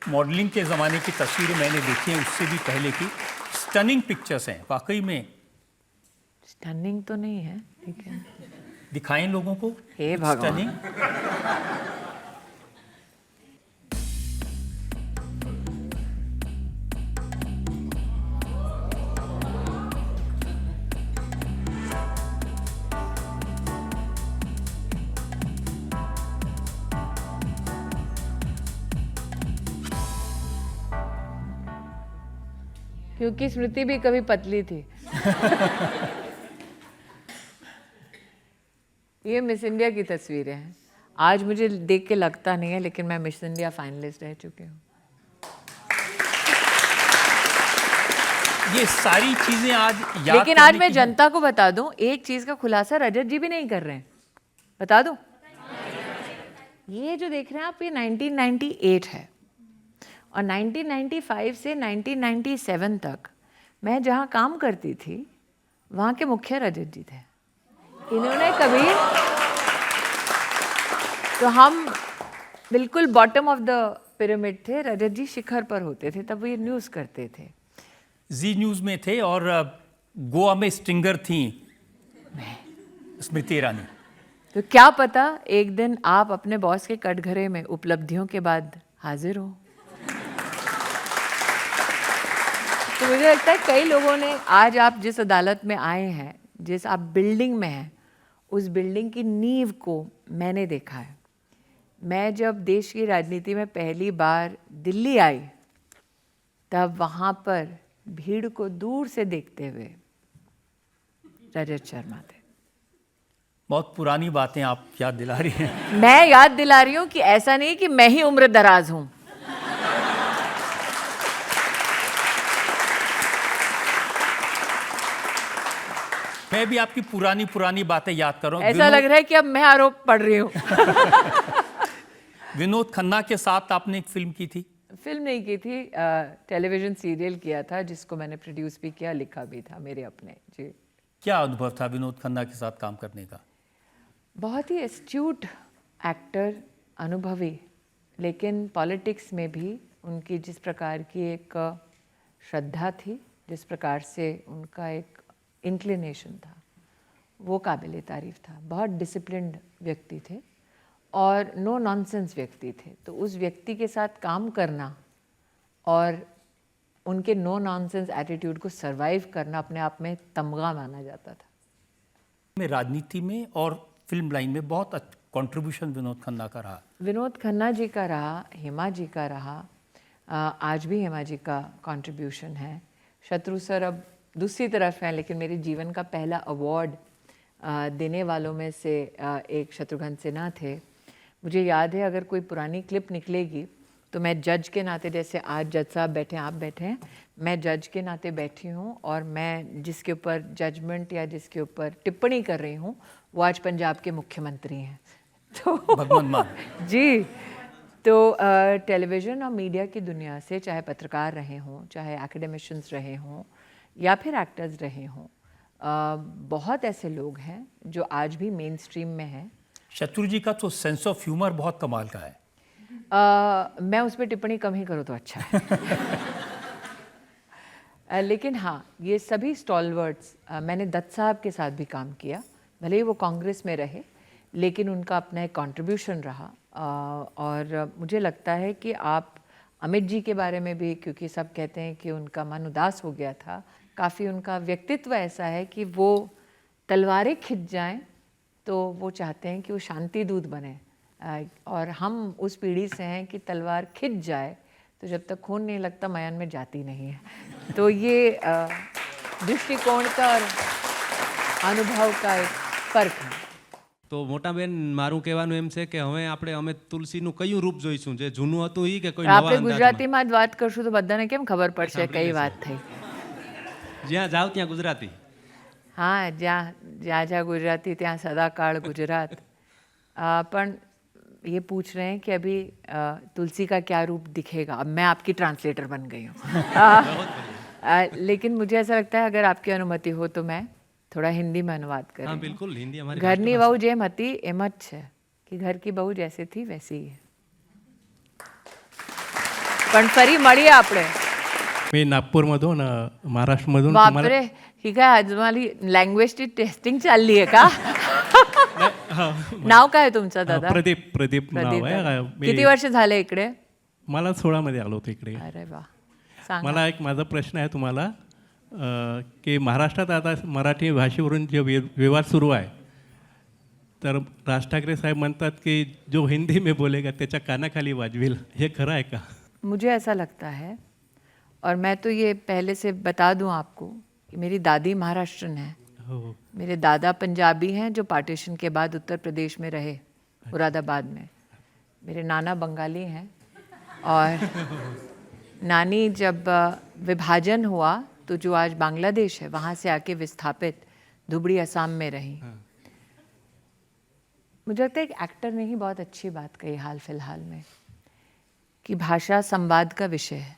Modelling के ज़माने की तस्वीरें मैंने देखी हैं, उससे भी पहले की स्टनिंग पिक्चर्स हैं वाकई में। स्टनिंग तो नहीं है, ठीक है, दिखाएं लोगों को हे भगवान। स्टनिंग। क्योंकि स्मृति भी कभी पतली थी। ये मिस इंडिया की तस्वीरें हैं। आज मुझे देख के लगता नहीं है, लेकिन मैं मिस इंडिया फाइनलिस्ट रह चुकी हूँ। ये सारी चीजें आज याद लेकिन आज करने मैं की जनता को बता दूं, एक चीज का खुलासा रजत जी भी नहीं कर रहे हैं। बता दूं, ये जो देख रहे हैं आप, ये 1998 है और 1995 से 1997 तक मैं जहाँ काम करती थी वहाँ के मुखिया रजत जी थे। इन्होंने कभी, तो हम बिल्कुल बॉटम ऑफ द पिरामिड थे, रजत जी शिखर पर होते थे, तब वो ये न्यूज़ करते थे। जी न्यूज़ में थे और गोवा में स्टिंगर थी स्मृति ईरानी। तो क्या पता एक दिन आप अपने बॉस के कटघरे में उपलब्धियों के बाद हाजिर हो। तो मुझे लगता है कई लोगों ने, आज आप जिस अदालत में आए हैं, जिस आप बिल्डिंग में हैं, उस बिल्डिंग की नींव को मैंने देखा है। मैं जब देश की राजनीति में पहली बार दिल्ली आई, तब वहाँ पर भीड़ को दूर से देखते हुए रजत शर्मा थे। बहुत पुरानी बातें आप याद दिला रही हैं। मैं याद दिला रही हूँ कि ऐसा नहीं कि मैं ही उम्र दराज हूँ। मैं भी आपकी पुरानी बातें याद कर रहा हूँ। ऐसा लग रहा है कि अब मैं आरोप पढ़ रही हूँ। विनोद खन्ना के साथ आपने एक फिल्म की थी। फिल्म नहीं की थी, टेलीविजन सीरियल किया था, जिसको मैंने प्रोड्यूस भी किया, लिखा भी था, मेरे अपने। जी, क्या अनुभव था विनोद खन्ना के साथ काम करने का? बहुत ही एस्ट्यूट एक्टर, अनुभवी, लेकिन पॉलिटिक्स में भी उनकी जिस प्रकार की एक श्रद्धा थी, जिस प्रकार से उनका एक इंक्लिनेशन था, वो काबिले तारीफ था। बहुत डिसिप्लिन्ड व्यक्ति थे और नो नॉनसेंस व्यक्ति थे। तो उस व्यक्ति के साथ काम करना और उनके नो नॉनसेंस एटीट्यूड को सरवाइव करना अपने आप में तमगा माना जाता था। में राजनीति में और फिल्म लाइन में बहुत कंट्रीब्यूशन विनोद खन्ना का रहा। विनोद खन्ना जी का रहा, हेमा जी का रहा, आज भी हेमा जी का कंट्रीब्यूशन है। शत्रु सर अब दूसरी तरफ हैं, लेकिन मेरे जीवन का पहला अवार्ड देने वालों में से एक शत्रुघ्न सिन्हा थे। मुझे याद है, अगर कोई पुरानी क्लिप निकलेगी तो मैं जज के नाते, जैसे आज जज साहब बैठे हैं, आप बैठे हैं, मैं जज के नाते बैठी हूँ और मैं जिसके ऊपर जजमेंट या जिसके ऊपर टिप्पणी कर रही हूँ वो आज पंजाब के मुख्यमंत्री हैं। तो भगवंत मान जी, तो टेलीविज़न और मीडिया की दुनिया से, चाहे पत्रकार रहे हों, चाहे एकेडमिशियंस रहे हों या फिर एक्टर्स रहे हों, बहुत ऐसे लोग हैं जो आज भी मेन स्ट्रीम में हैं। शत्रु जी का तो सेंस ऑफ ह्यूमर बहुत कमाल का है। मैं उस पर टिप्पणी कम ही करूँ तो अच्छा है। लेकिन हाँ, ये सभी स्टॉलवर्ड्स, मैंने दत्त साहब के साथ भी काम किया, भले ही वो कांग्रेस में रहे, लेकिन उनका अपना एक कंट्रीब्यूशन रहा। और मुझे लगता है कि आप अमित जी के बारे में भी, क्योंकि सब कहते हैं कि उनका मन उदास हो गया था, काफ़ी उनका व्यक्तित्व ऐसा है कि वो तलवारें खिंच जाएं तो वो चाहते हैं कि वो शांति दूत बने। और हम उस पीढ़ी से हैं कि तलवार खिंच जाए तो जब तक खून नहीं लगता मयान में जाती नहीं है। तो ये दृष्टिकोण का और अनुभव का एक फर्क है। तो मोटा बेन, मारू कहेवानुं एम छे के हवे आपणे अमे तुलसीनुं कयुं रूप जोईशुं, जे जूनुं हतुं ई के कोई नवा આપણે अंदाजमां? ગુજરાતીમાં જ વાત કરશું તો બધાને કેમ ખબર પડશે કઈ વાત થઈ? જ્યાં જાઓ ત્યાં ગુજરાતી. हाँ, जहाँ जहाँ गुजराती ત્યાં सदाकाल गुजरात। पण ये पूछ रहे हैं कि अभी तुलसी का क्या रूप दिखेगा। अब मैं आपकी ट्रांसलेटर बन गई हूँ। लेकिन मुझे ऐसा लगता है, अगर आपकी अनुमति हो तो मैं थोड़ा हिंदी में अनुवाद करूँ। हाँ बिल्कुल, हिंदी हमारी ઘરની વહુ જેમ હતી એમ જ છે कि घर की बहू जैसे थी वैसी ही है। पण फरी મળીએ આપણે. मी नागपूरमधून महाराष्ट्रमधून तुम्हाला बापरे, ही काय आज माझी लँग्वेजची टेस्टिंग चालली आहे का? नाव काय तुमचं दादा? प्रदीप प्रदीप नाव प्रदीप आहे. दादा. मी किती वर्ष झाले इकडे? मला 16 मध्ये आलो होतो इकडे. अरे वा, सांगा. मला एक माझा प्रश्न आहे तुम्हाला की महाराष्ट्रात आता मराठी भाषेवरून जे विवाद सुरू आहे, तर राज ठाकरे साहेब म्हणतात की जो हिंदी में बोलेगा त्याच्या कानाखाली वाजवेल, हे खरं आहे का? मुझे ऐसा लगता है, और मैं तो ये पहले से बता दूं आपको कि मेरी दादी महाराष्ट्रन है, हो. मेरे दादा पंजाबी हैं जो पार्टीशन के बाद उत्तर प्रदेश में रहे, मुरादाबाद में. मेरे नाना बंगाली हैं, और नानी जब विभाजन हुआ तो जो आज बांग्लादेश है वहाँ से आके विस्थापित धुबड़ी असम में रही. मुझे लगता है एक एक्टर ने ही बहुत अच्छी बात कही हाल फिलहाल में कि भाषा संवाद का विषय है,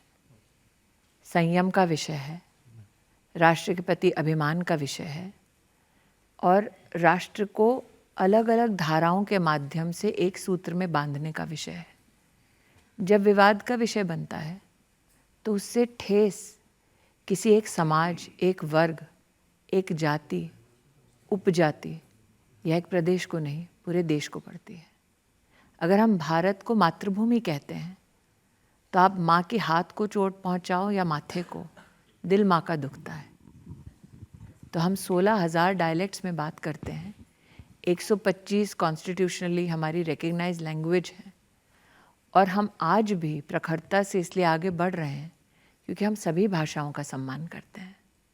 संयम का विषय है, राष्ट्र के प्रति अभिमान का विषय है, और राष्ट्र को अलग अलग धाराओं के माध्यम से एक सूत्र में बांधने का विषय है. जब विवाद का विषय बनता है तो उससे ठेस किसी एक समाज, एक वर्ग, एक जाति, उपजाति या एक प्रदेश को नहीं, पूरे देश को पड़ती है. अगर हम भारत को मातृभूमि कहते हैं तो आप माँ के हाथ को चोट पहुँचाओ या माथे को, दिल माँ का दुखता है. तो हम 16,000 डायलेक्ट्स में बात करते हैं, 125 कॉन्स्टिट्यूशनली हमारी रिकग्नाइज लैंग्वेज है, और हम आज भी प्रखरता से इसलिए आगे बढ़ रहे हैं क्योंकि हम सभी भाषाओं का सम्मान करते हैं.